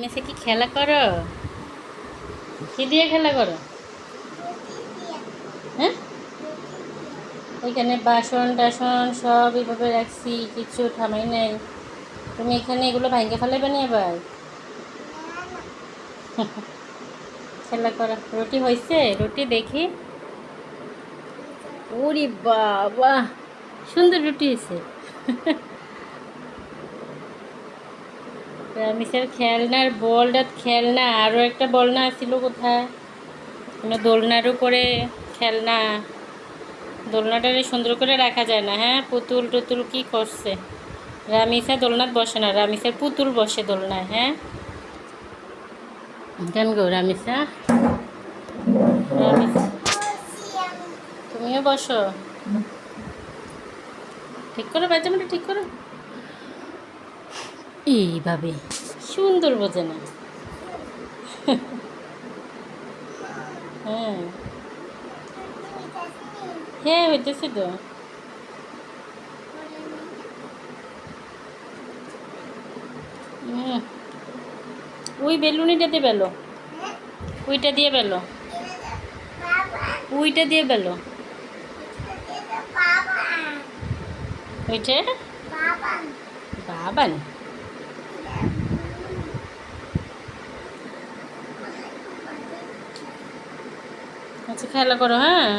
মেসে কি খেলা করো? কি দিয়ে খেলা করো? হ্যাঁ, ওইখানে বাসন টাসন সব এইভাবে রাখছি, কিছু থামাই নাই। তুমি এখানে এগুলো ভাঙ্গে ফেলাইবে না এবার। খেলা করো। রুটি হয়েছে? রুটি দেখি। ওরে বাবা, সুন্দর রুটি হয়েছে। রামিসের খেলনার বলটা খেলনা, আরও একটা বলনা ছিল কোথায়? মানে দোলনার উপরে খেলনা, দোলনাটারে সুন্দর করে রাখা যায় না। হ্যাঁ, পুতুল টুতুল কি করছে? রামিসা দোলনাত বসে না, রামিসের পুতুল বসে দোলনায়। হ্যাঁ, কেন গো রামিসা? রামিস, তুমিও বসো। ঠিক করো, বাচ্চামাটা ঠিক করো। এইভাবে সুন্দর বোঝে না। হ্যাঁ, হ্যাঁ, হইতেছে তো। হুম, ওই বেলুনিটাতে বেলো, ওইটা দিয়ে বেলো, ওইটা দিয়ে বেলো, ওইটা বাবান। আচ্ছা, খেলা করো। হ্যাঁ।